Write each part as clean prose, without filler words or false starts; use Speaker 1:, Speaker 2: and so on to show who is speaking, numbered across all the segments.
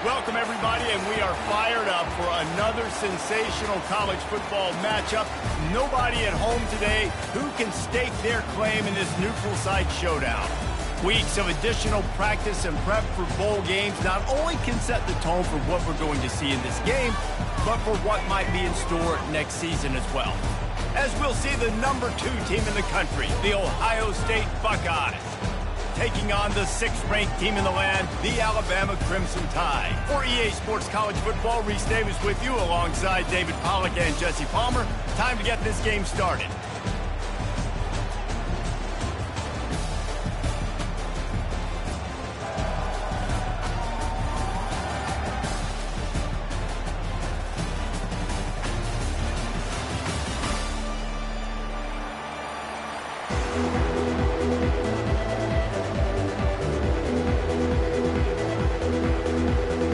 Speaker 1: Welcome, everybody, and we are fired up for another sensational college football matchup. Nobody at home today who can stake their claim in this neutral site showdown. Weeks of additional practice and prep for bowl games not only can set the tone for what we're going to see in this game, but for what might be in store next season as well. As we'll see the number 2 team in the country, the Ohio State Buckeyes, taking on the 6th-ranked team in the land, the Alabama Crimson Tide. For EA Sports College Football, Reese Davis with you alongside David Pollack and Jesse Palmer. Time to get this game started.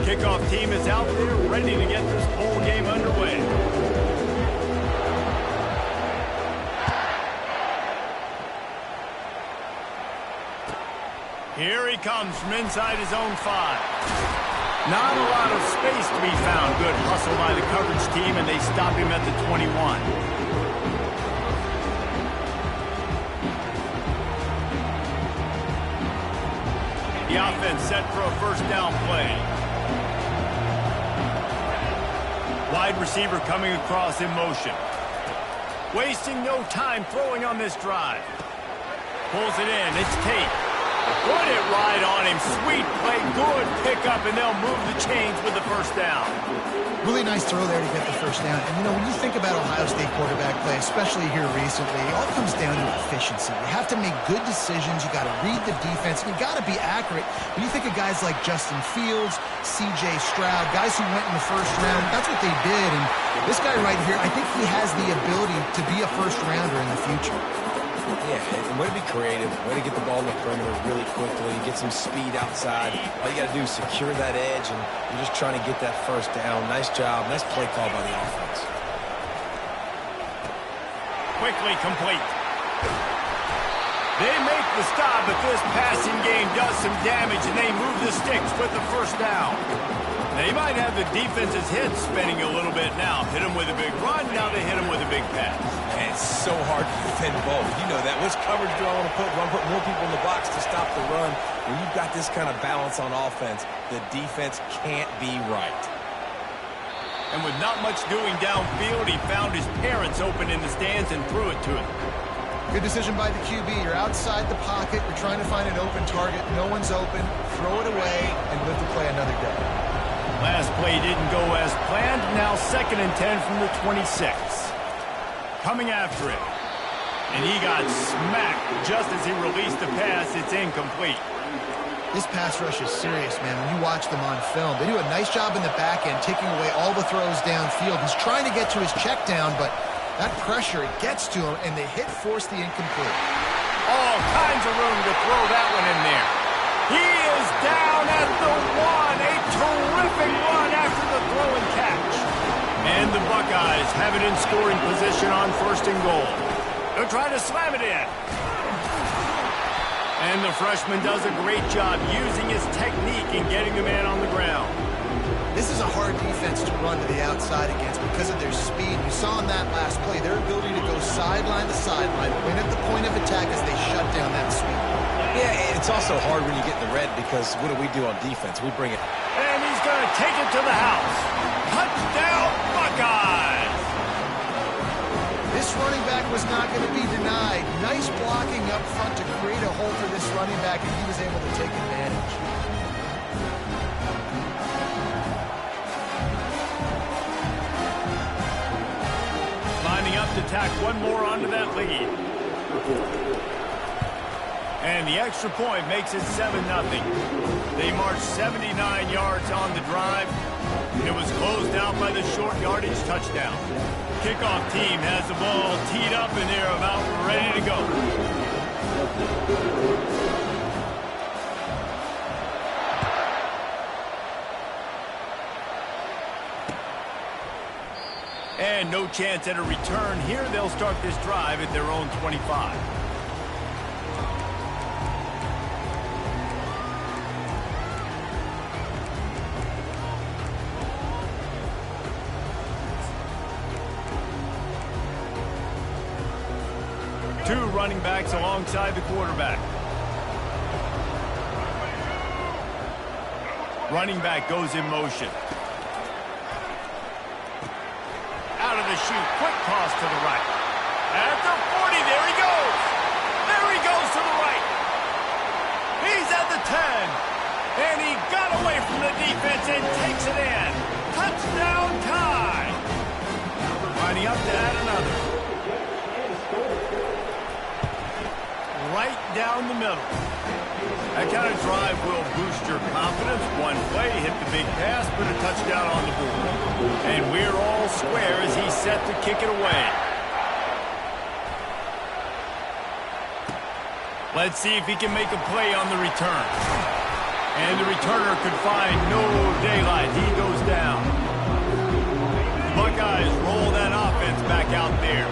Speaker 1: Kickoff team is out there ready to get this bowl game underway. Here he comes from inside his own 5. Not a lot of space to be found. Good hustle by the coverage team, and they stop him at the 21. The offense set for a first down play. Wide receiver coming across in motion. Wasting no time throwing on this drive. Pulls it in. It's Tate. Put it right on him. Sweet play. Good pickup, and they'll move the chains with the first down.
Speaker 2: Really nice throw there to get the first down. And, you know, when you think about Ohio State quarterback play, especially here recently, it all comes down to efficiency. You have to make good decisions. You got to read the defense. And you got to be accurate. When you think of guys like Justin Fields, C.J. Stroud, guys who went in the first round, that's what they did. And this guy right here, I think he has the ability to be a first-rounder in the future.
Speaker 3: Yeah, and way to be creative, way to get the ball in the perimeter really quickly, get some speed outside. All you got to do is secure that edge, and you're just trying to get that first down. Nice job. Nice play call by the offense.
Speaker 1: Quickly complete. They make the stop, but this passing game does some damage, and they move the sticks with the first down. They might have the defense's head spinning a little bit now. Hit them with a big run, now they hit them with a big pass.
Speaker 3: And it's so hard to defend both. You know that. Which coverage do I want to put? Do I want to put more people in the box to stop the run? When you've got this kind of balance on offense, the defense can't be right.
Speaker 1: And with not much doing downfield, he found his parents open in the stands and threw it to him.
Speaker 2: Good decision by the QB. You're outside the pocket. You're trying to find an open target. No one's open. Throw it away and live to play another day.
Speaker 1: Last play didn't go as planned. Now 2nd and 10 from the 26. Coming after it. And he got smacked just as he released the pass. It's incomplete.
Speaker 2: This pass rush is serious, man. When you watch them on film, they do a nice job in the back end, taking away all the throws downfield. He's trying to get to his check down, but that pressure, it gets to him, and they force the incomplete.
Speaker 1: All kinds of room to throw that one in there. He is down at the 1. A terrific run after the throw and catch. And the Buckeyes have it in scoring position on 1st and goal. They'll try to slam it in. And the freshman does a great job using his technique and getting the man on the ground.
Speaker 2: This is a hard defense to run to the outside against because of their speed. You saw in that last play their ability to go sideline to sideline, win at the point of attack as they shut down that sweep.
Speaker 3: Yeah, it's also hard when you get in the red because what do we do on defense? We bring it.
Speaker 1: And he's going to take it to the house. Touchdown, Buckeyes!
Speaker 2: This running back was not going to be denied. Nice blocking up front to create a hole for this running back, and he was able to take advantage.
Speaker 1: Lining up to tack one more onto that lead. And the extra point makes it 7-0. They marched 79 yards on the drive. It was closed out by the short yardage touchdown. Kickoff team has the ball teed up and they're about ready to go. And no chance at a return here. They'll start this drive at their own 25. Two running backs alongside the quarterback. Running back goes in motion. Out of the chute, quick toss to the right. At the 40, there he goes. There he goes to the right. He's at the 10. And he got away from the defense and takes it in. Touchdown tie. Lining up to add another. Right down the middle. That kind of drive will boost your confidence. One play, hit the big pass, put a touchdown on the board. And we're all square as he's set to kick it away. Let's see if he can make a play on the return. And the returner could find no daylight. He goes down. The Buckeyes roll that offense back out there.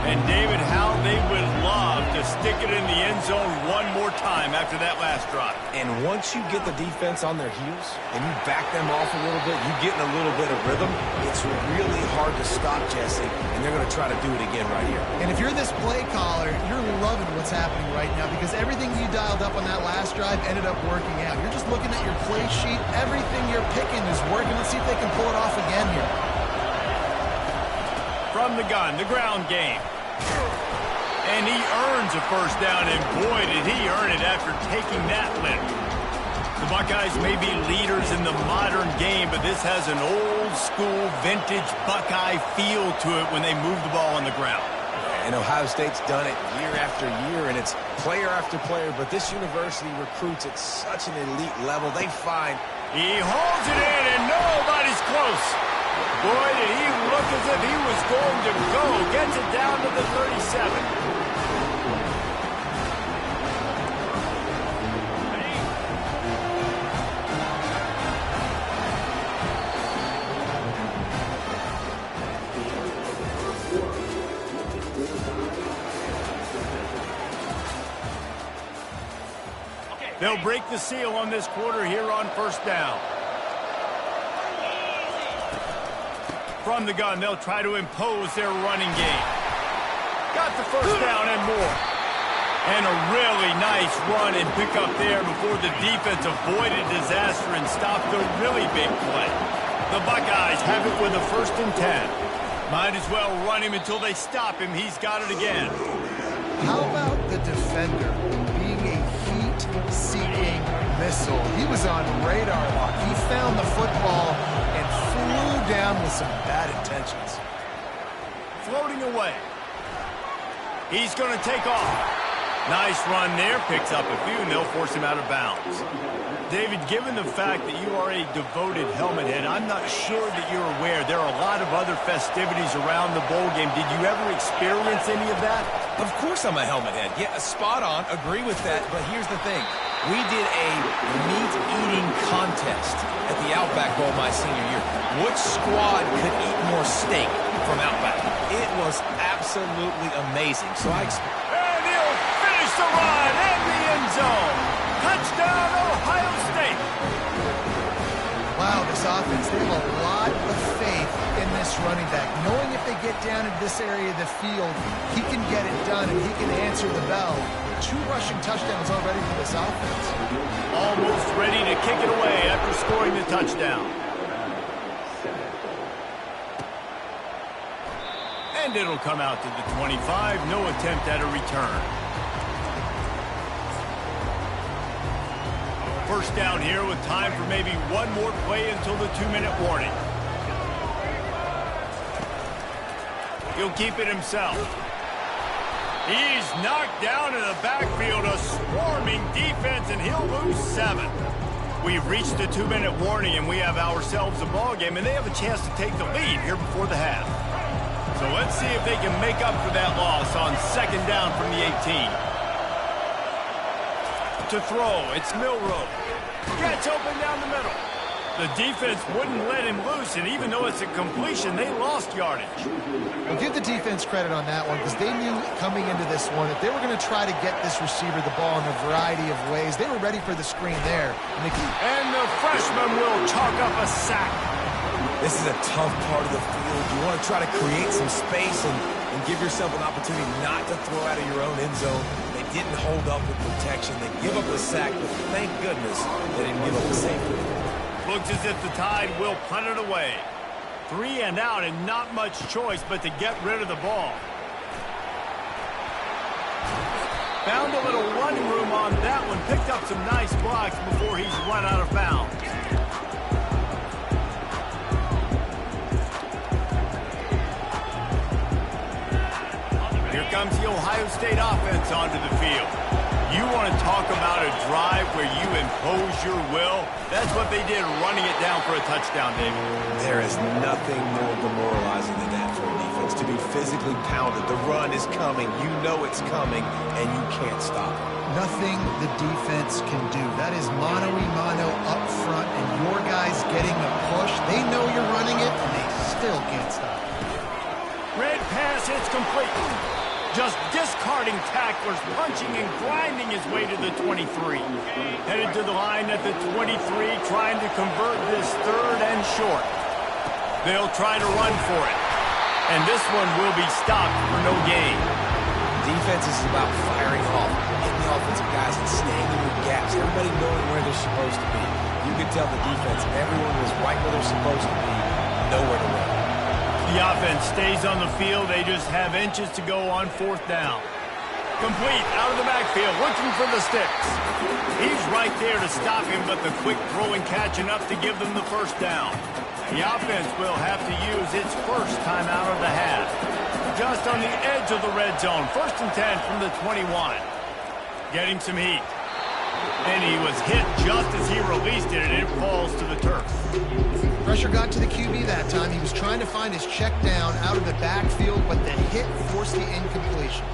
Speaker 1: And, David, how they would love to stick it in the end zone one more time after that last drive.
Speaker 3: And once you get the defense on their heels and you back them off a little bit, you get in a little bit of rhythm, it's really hard to stop, Jesse, and they're going to try to do it again right here.
Speaker 2: And if you're this play caller, you're loving what's happening right now because everything you dialed up on that last drive ended up working out. You're just looking at your play sheet. Everything you're picking is working. Let's see if they can pull it off again here.
Speaker 1: From the gun, the ground game. And he earns a first down, and boy, did he earn it after taking that lift. The Buckeyes may be leaders in the modern game, but this has an old-school, vintage Buckeye feel to it when they move the ball on the ground.
Speaker 3: And Ohio State's done it year after year, and it's player after player, but this university recruits at such an elite level. They find...
Speaker 1: He holds it in, and nobody's close. Boy, did he look as if he was going to go. Gets it down to the 37. They'll break the seal on this quarter here on first down. From the gun, they'll try to impose their running game. Got the first down and more. And a really nice run and pick up there before the defense avoided disaster and stopped the really big play. The Buckeyes have it with a 1st and 10. Might as well run him until they stop him. He's got it again.
Speaker 2: How about the defender being a heat-seeking missile? He was on radar lock. He found the football and flew down with some bad intentions.
Speaker 1: Floating away. He's going to take off. Nice run there. Picks up a few, and they'll force him out of bounds. David, given the fact that you are a devoted helmet head, I'm not sure that you're aware there are a lot of other festivities around the bowl game. Did you ever experience any of that?
Speaker 3: Of course I'm a helmet head. Yeah, spot on. Agree with that. But here's the thing. We did a meat-eating contest at the Outback Bowl my senior year. Which squad could eat more steak from Outback? It was absolutely amazing. So and
Speaker 1: he'll finish the run in the end zone. Touchdown, Ohio State.
Speaker 2: Wow, this offense, they have a lot of faith in this running back. Knowing if they get down in this area of the field, he can get it done and he can answer the bell. 2 rushing touchdowns already for this offense.
Speaker 1: Almost ready to kick it away after scoring the touchdown. And it'll come out to the 25. No attempt at a return. First down here with time for maybe one more play until the 2-minute warning. He'll keep it himself. He's knocked down in the backfield, a swarming defense, and he'll lose 7. We've reached the 2-minute warning, and we have ourselves a ball game, and they have a chance to take the lead here before the half. So let's see if they can make up for that loss on 2nd down from the 18. To throw, it's Milroe. Gets open down the middle. The defense wouldn't let him loose, and even though it's a completion, they lost yardage.
Speaker 2: Well, give the defense credit on that one because they knew coming into this one that they were going to try to get this receiver the ball in a variety of ways. They were ready for the screen there.
Speaker 1: And the freshman will chalk up a sack.
Speaker 3: This is a tough part of the field. You want to try to create some space and give yourself an opportunity not to throw out of your own end zone. They didn't hold up with protection. They give up a sack, but thank goodness they didn't give up a safety.
Speaker 1: Looks as if the Tide will punt it away. 3 and out and not much choice but to get rid of the ball. Found a little running room on that one. Picked up some nice blocks before he's run out of bounds. Here comes the Ohio State offense onto the field. You want to talk about a drive where you impose your will? That's what they did, running it down for a touchdown, David.
Speaker 3: There is nothing more demoralizing than that for a defense, to be physically pounded. The run is coming. You know it's coming, and you can't stop it.
Speaker 2: Nothing the defense can do. That is mano-a-mano up front, and your guys getting the push. They know you're running it, and they still can't stop it.
Speaker 1: Red pass, it's complete. Just discarding tacklers, punching and grinding his way to the 23. Headed to the line at the 23, trying to convert this 3rd and short. They'll try to run for it. And this one will be stopped for no gain.
Speaker 3: Defense is about firing off, hitting the offensive guys and staying in your gaps. Everybody knowing where they're supposed to be. You can tell the defense, everyone was right where they're supposed to be, nowhere to run.
Speaker 1: The offense stays on the field. They just have inches to go on 4th down. Complete out of the backfield, looking for the sticks. He's right there to stop him, but the quick throw and catch enough to give them the 1st down. The offense will have to use its first time out of the half. Just on the edge of the red zone. 1st and 10 from the 21. Getting some heat. And he was hit just as he released it, and it falls to the turf.
Speaker 2: Pressure got to the QB that time. He was trying to find his check down out of the backfield, but the hit forced the incompletion.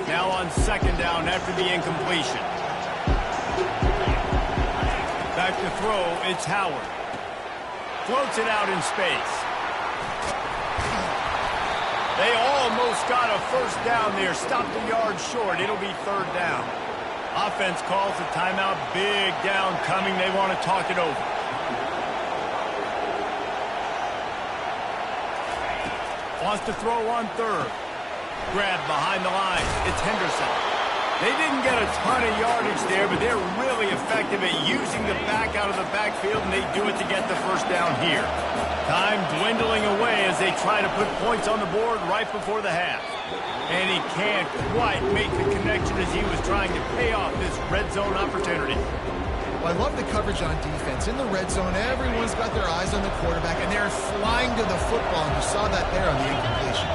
Speaker 1: Now on 2nd down after the incompletion. Back to throw, it's Howard. Floats it out in space. They almost got a 1st down there. Stopped a yard short. It'll be 3rd down. Offense calls a timeout. Big down coming. They want to talk it over. Wants to throw on 3rd. Grab behind the line. It's Henderson. They didn't get a ton of yardage there, but they're really effective at using the back out of the backfield, and they do it to get the 1st down here. Time dwindling away as they try to put points on the board right before the half. And he can't quite make the connection as he was trying to pay off this red zone opportunity.
Speaker 2: Well, I love the coverage on defense. In the red zone, everyone's got their eyes on the quarterback, and they're flying to the football, and you saw that there on the incompletion.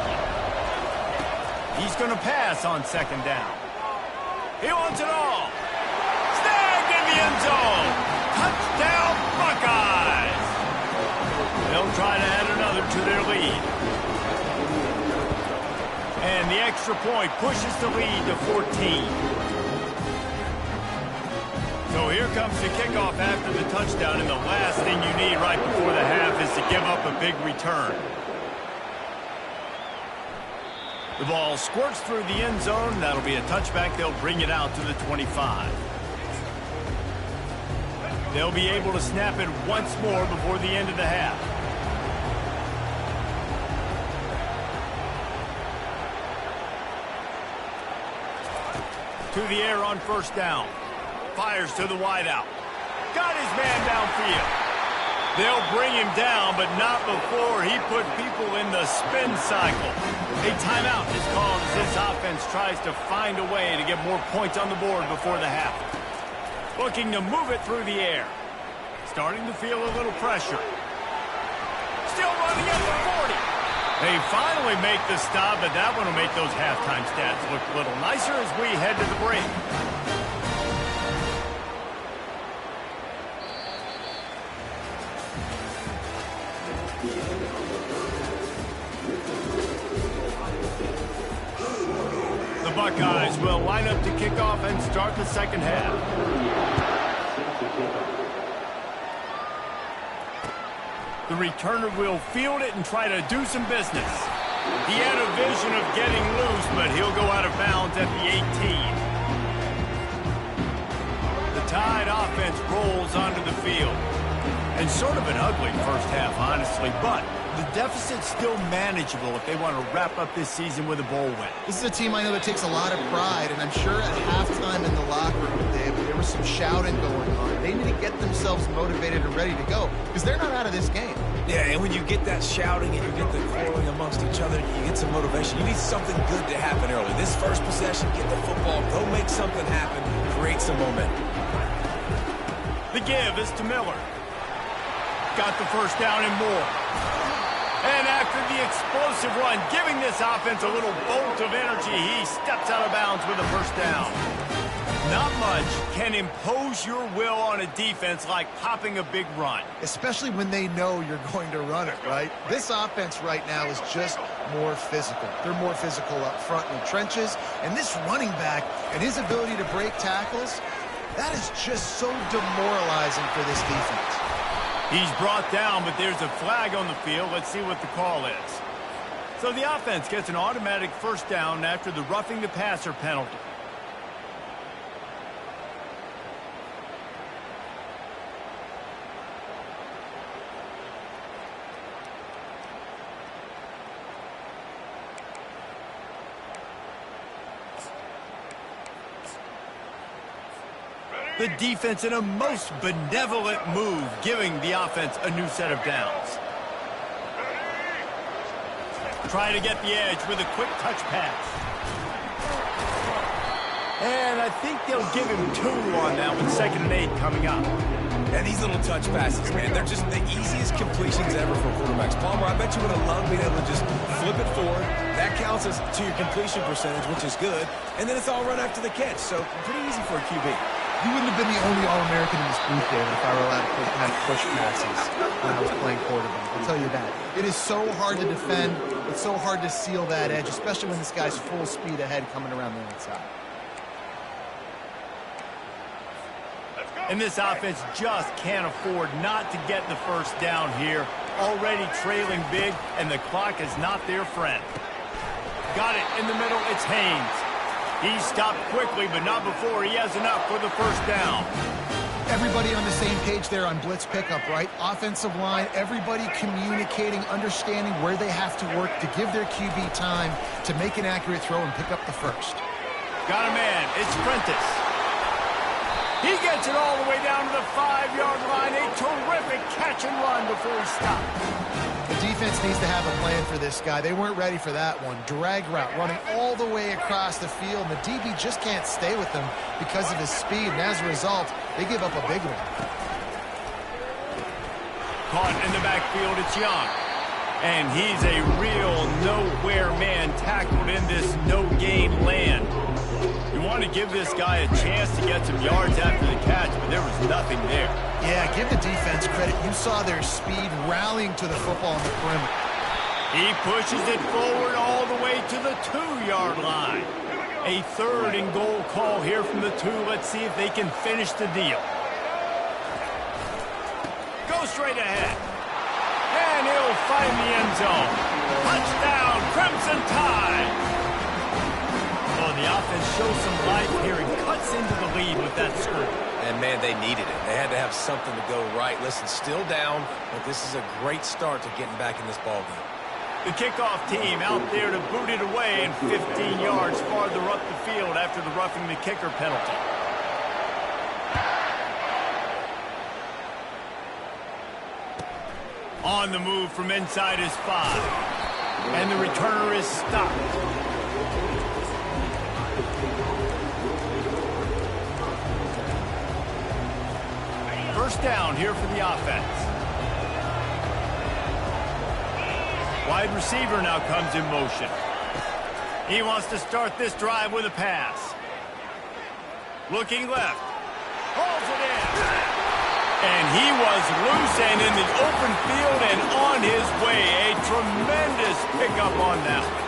Speaker 1: He's going to pass on 2nd down. He wants it all. Snagged in the end zone. Touchdown, Buckeyes. They'll try to add another to their lead. And the extra point pushes the lead to 14. So here comes the kickoff after the touchdown, and the last thing you need right before the half is to give up a big return. The ball squirts through the end zone. That'll be a touchback. They'll bring it out to the 25. They'll be able to snap it once more before the end of the half. To the air on 1st down. Fires to the wideout. Got his man downfield. They'll bring him down, but not before he put people in the spin cycle. A timeout is called as this offense tries to find a way to get more points on the board before the half. Looking to move it through the air. Starting to feel a little pressure. Still running at the 40. They finally make the stop, but that one will make those halftime stats look a little nicer as we head to the break. The Buckeyes will line up to kick off and start the 2nd half. The returner will field it and try to do some business. He had a vision of getting loose, but he'll go out of bounds at the 18. The Tide offense rolls onto the field. And sort of an ugly first half, honestly, but the deficit's still manageable if they want to wrap up this season with a bowl win.
Speaker 2: This is a team I know that takes a lot of pride, and I'm sure at halftime in the locker room, David, there was some shouting going on. They need to get themselves motivated and ready to go because they're not out of this game.
Speaker 3: Yeah, and when you get that shouting and you get the quarreling amongst each other, you get some motivation. You need something good to happen early. This first possession, get the football, go make something happen, create some momentum.
Speaker 1: The give is to Miller. Got the first down and more. And after the explosive run, giving this offense a little bolt of energy, he steps out of bounds with a first down. Not much can impose your will on a defense like popping a big run.
Speaker 2: Especially when they know you're going to run it, right? This offense right now is just more physical. They're more physical up front in the trenches. And this running back and his ability to break tackles, that is just so demoralizing for this defense.
Speaker 1: He's brought down, but there's a flag on the field. Let's see what the call is. So the offense gets an automatic first down after the roughing the passer penalty. The defense in a most benevolent move, giving the offense a new set of downs. Trying to get the edge with a quick touch pass. And I think they'll give him 2 on that one. 2nd and 8 coming up.
Speaker 3: And these little touch passes, man, they're just the easiest completions ever for quarterbacks. Palmer, I bet you would have loved being able to just flip it forward. That counts as to your completion percentage, which is good. And then it's all run after the catch, so pretty easy for a QB.
Speaker 2: You wouldn't have been the only All-American in this booth, David, if I were allowed to kind of push passes when I was playing quarterback. I'll tell you that. It is so hard to defend. It's so hard to seal that edge, especially when this guy's full speed ahead coming around the outside.
Speaker 1: And this offense just can't afford not to get the first down here. Already trailing big, and the clock is not their friend. Got it in the middle. It's Haynes. He stopped quickly, but not before he has enough for the first down.
Speaker 2: Everybody on the same page there on blitz pickup, right? Offensive line, everybody communicating, understanding where they have to work to give their QB time to make an accurate throw and pick up the first.
Speaker 1: Got a man. It's Prentice. He gets it all the way down to the 5-yard line. A terrific catch and run before he stopped.
Speaker 2: The defense needs to have a plan for this guy. They weren't ready for that one. Drag route running all the way across the field, and the DB just can't stay with him because of his speed, and as a result, they give up a big one.
Speaker 1: Caught in the backfield, it's Young. And he's a real nowhere man tackled in this no-gain land. You want to give this guy a chance to get some yards after the catch, but there was nothing there.
Speaker 2: Yeah, give the defense credit. You saw their speed rallying to the football on the perimeter.
Speaker 1: He pushes it forward all the way to the 2-yard line. A 3rd and goal call here from the 2. Let's see if they can finish the deal. Go straight ahead. And he'll find the end zone. Touchdown, Crimson Tide. Oh, the offense shows some life here and cuts into the lead with that screen.
Speaker 3: And, man, they needed it. They had to have something to go right. Listen, still down, but this is a great start to getting back in this ballgame.
Speaker 1: The kickoff team out there to boot it away and 15 yards farther up the field after the roughing the kicker penalty. On the move from inside his 5. And the returner is stopped. First down here for the offense. Wide receiver now comes in motion. He wants to start this drive with a pass. Looking left. Hauls it in. And he was loose and in the open field and on his way. A tremendous pickup on that one.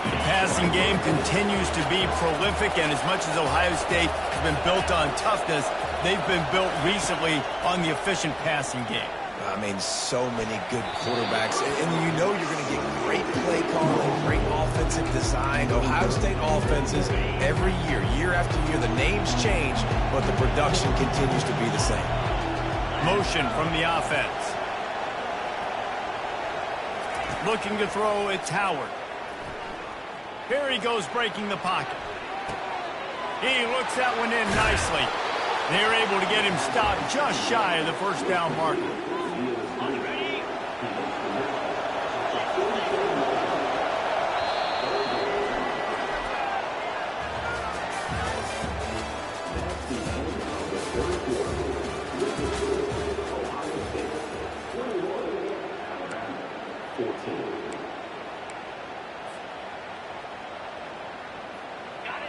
Speaker 1: The passing game continues to be prolific, and as much as Ohio State has been built on toughness, they've been built recently on the efficient passing game.
Speaker 3: I mean, so many good quarterbacks. And you know you're going to get great play calling, great offensive design. Ohio State offenses, every year after year, the names change, but the production continues to be the same.
Speaker 1: Motion from the offense. Looking to throw, it's Howard. Here he goes, breaking the pocket. He looks that one in nicely. They're able to get him stopped just shy of the first down marker.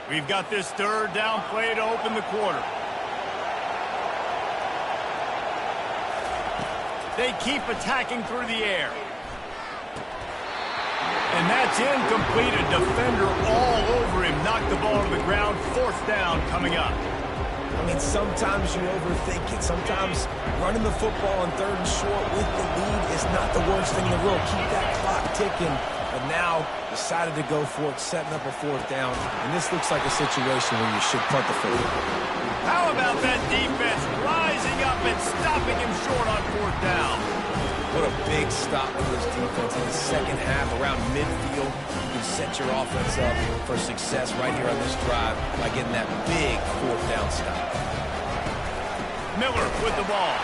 Speaker 1: We've got this third down play to open the quarter. They keep attacking through the air. And that's incomplete. A defender all over him. Knocked the ball to the ground. Fourth down coming up.
Speaker 3: I mean, sometimes you overthink it. Sometimes running the football on third and short with the lead is not the worst thing in the world. Keep that clock ticking. But now decided to go for it, setting up a fourth down. And this looks like a situation where you should punt the football.
Speaker 1: How about that defense rising up and stopping him short on fourth down?
Speaker 3: What a big stop for this defense in the second half around midfield. You can set your offense up for success right here on this drive by getting that big fourth down stop.
Speaker 1: Miller with the ball.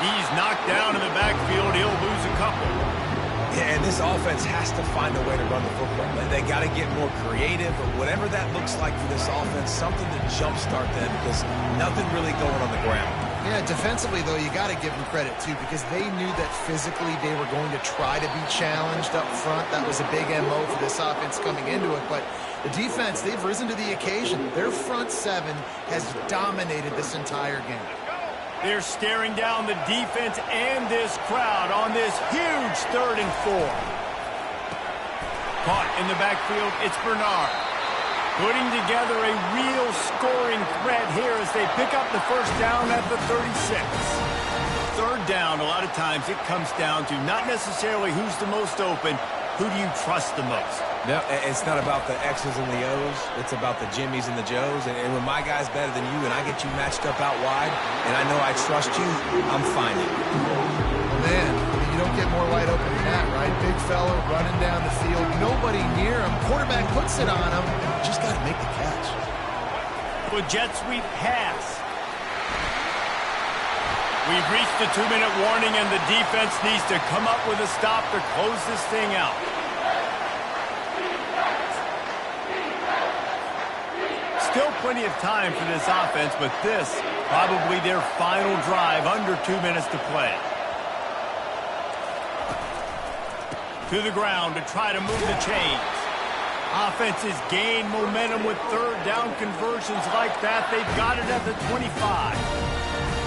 Speaker 1: He's knocked down in the backfield. He'll lose a couple.
Speaker 3: Yeah, and this offense has to find a way to run the football. They got to get more creative, or whatever that looks like for this offense, something to jumpstart them because nothing really going on the ground.
Speaker 2: Yeah, defensively, though, you got to give them credit, too, because they knew that physically they were going to try to be challenged up front. That was a big MO for this offense coming into it. But the defense, they've risen to the occasion. Their front seven has dominated this entire game.
Speaker 1: They're staring down the defense and this crowd on this huge 3rd and 4. Caught in the backfield, it's Bernard. Putting together a real scoring threat here as they pick up the first down at the 36. Third down, a lot of times it comes down to not necessarily who's the most open, who do you trust the most?
Speaker 3: No, it's not about the X's and the O's. It's about the Jimmies and the Joes. And when my guy's better than you and I get you matched up out wide, and I know I trust you, I'm finding.
Speaker 2: Well, man, you don't get more wide open than that, right? Big fella running down the field, nobody near him. Quarterback puts it on him. Just got to make the catch.
Speaker 1: With jet sweep pass. We've reached the 2-minute warning, and the defense needs to come up with a stop to close this thing out. Still plenty of time for this offense, but this probably their final drive, under 2 minutes to play. To the ground to try to move the chains. Offenses gain momentum with third down conversions like that. They've got it at the 25.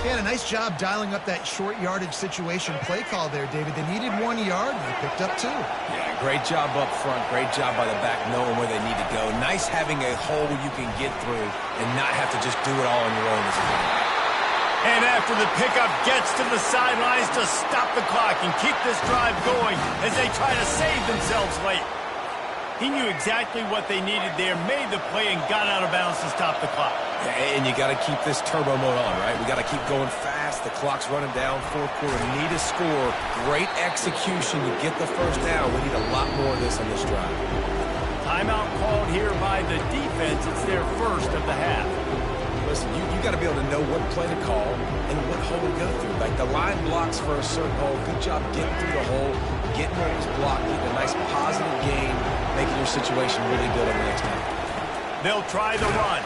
Speaker 2: Yeah, a nice job dialing up that short yardage situation play call there, David. They needed 1 yard, and they picked up 2.
Speaker 3: Yeah, great job up front. Great job by the back knowing where they need to go. Nice having a hole you can get through and not have to just do it all on your own as well.
Speaker 1: And after the pickup, gets to the sidelines to stop the clock and keep this drive going as they try to save themselves late. He knew exactly what they needed there, made the play, and got out of bounds to stop the clock.
Speaker 3: Yeah, and you got to keep this turbo mode on, right? We got to keep going fast. The clock's running down. Fourth quarter, need to score. Great execution to get the first down. We need a lot more of this on this drive.
Speaker 1: Timeout called here by the defense. It's their first of the half.
Speaker 3: Listen, you got to be able to know what play to call and what hole to go through. Like the line blocks for a certain hole. Good job getting through the hole, getting what was blocked, getting a nice positive gain, making your situation really good on the next time.
Speaker 1: They'll try the run.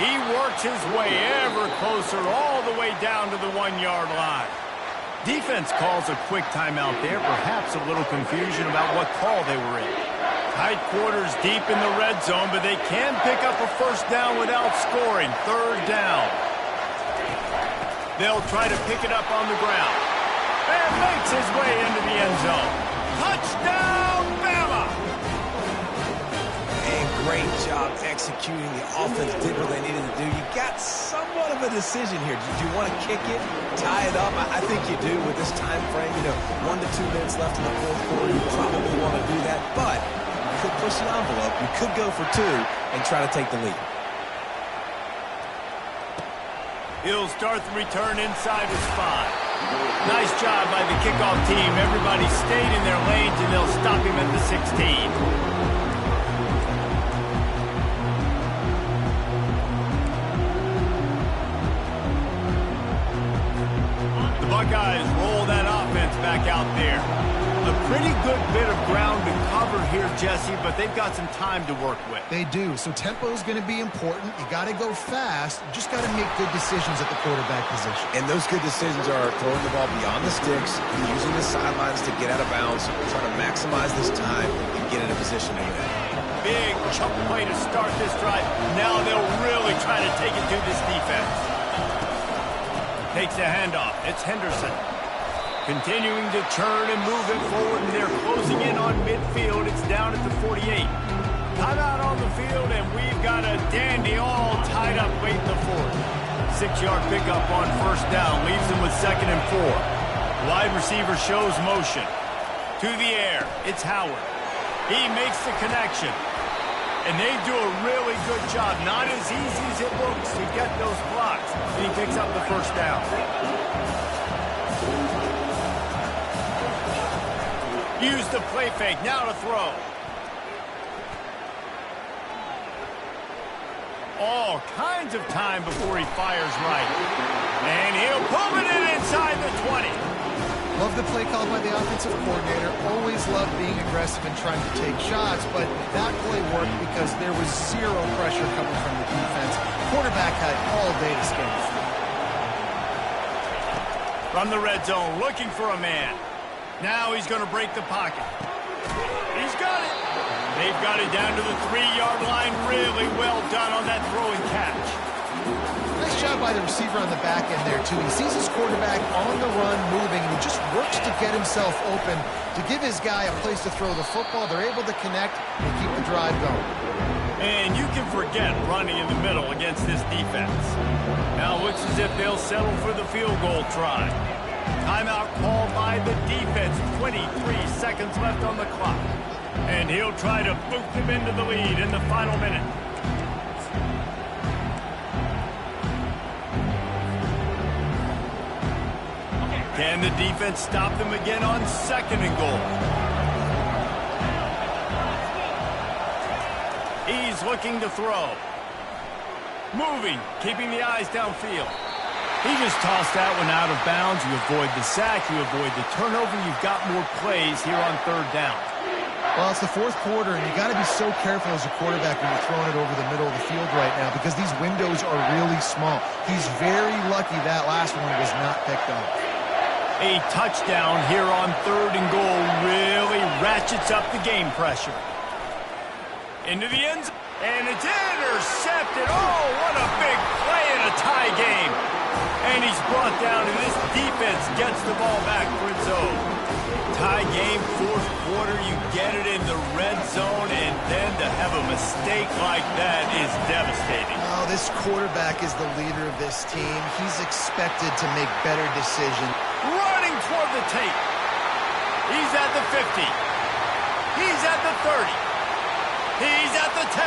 Speaker 1: He works his way ever closer all the way down to the 1 yard line. Defense calls a quick timeout there, perhaps a little confusion about what call they were in. Tight quarters deep in the red zone, but they can pick up a first down without scoring. Third down. They'll try to pick it up on the ground. And makes his way into the end zone. Touchdown, Bama!
Speaker 3: And great job executing. The offense did what they needed to do. You got somewhat of a decision here. Do you want to kick it, tie it up? I think you do with this time frame. 1 to 2 minutes left in the fourth quarter. You probably want to do that, but you could push the envelope. You could go for 2 and try to take the lead.
Speaker 1: He'll start the return inside his 5. Nice job by the kickoff team. Everybody stayed in their lanes, and they'll stop him at the 16. The Buckeyes roll that offense back out there. A pretty good bit of ground to cover here, Jesse, but they've got some time to work with.
Speaker 2: They do, so tempo is going to be important. You got to go fast. You just got to make good decisions at the quarterback position.
Speaker 3: And those good decisions are throwing the ball beyond the sticks, using the sidelines to get out of bounds, trying to maximize this time and get in a position to win.
Speaker 1: Big chunk play to start this drive. Now they'll really try to take it to this defense. Takes the handoff. It's Henderson. Continuing to turn and move it forward, and they're closing in on midfield. It's down at the 48. Timeout on the field, and we've got a dandy all tied up late in the fourth. 6-yard pickup on first down. Leaves them with 2nd and 4. Wide receiver shows motion. To the air. It's Howard. He makes the connection. And they do a really good job. Not as easy as it looks to get those blocks. And he picks up the first down. Use the play fake. Now to throw. All kinds of time before he fires right. And he'll pull it in inside the 20.
Speaker 2: Love the play call by the offensive coordinator. Always loved being aggressive and trying to take shots, but that play worked because there was zero pressure coming from the defense. Quarterback had all day to scan the field.
Speaker 1: From the red zone, looking for a man. Now he's going to break the pocket. He's got it. They've got it down to the 3-yard line. Really well done on that throw and catch.
Speaker 2: Nice job by the receiver on the back end there, too. He sees his quarterback on the run moving, and he just works to get himself open to give his guy a place to throw the football. They're able to connect and keep the drive going.
Speaker 1: And you can forget running in the middle against this defense. Now it looks as if they'll settle for the field goal try. Timeout called by the defense. 23 seconds left on the clock. And he'll try to boot them into the lead in the final minute. Can the defense stop them again on 2nd and goal? He's looking to throw. Moving, keeping the eyes downfield. He just tossed that one out of bounds. You avoid the sack, you avoid the turnover. You've got more plays here on 3rd down.
Speaker 2: Well, it's the 4th quarter, and you got to be so careful as a quarterback when you're throwing it over the middle of the field right now because these windows are really small. He's very lucky that last one was not picked up.
Speaker 1: A touchdown here on 3rd and goal really ratchets up the game pressure. Into the end zone, and it's intercepted. Oh, what a big play in a tie game. And he's brought down, and this defense gets the ball back for its own. Tie game, 4th quarter, you get it in the red zone, and then to have a mistake like that is devastating.
Speaker 2: Oh, this quarterback is the leader of this team. He's expected to make better decisions.
Speaker 1: Running toward the tape. He's at the 50. He's at the 30. He's at the 10.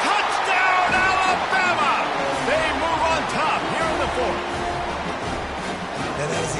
Speaker 1: Touchdown, Alabama! They move on top here in the 4th.
Speaker 3: Now that is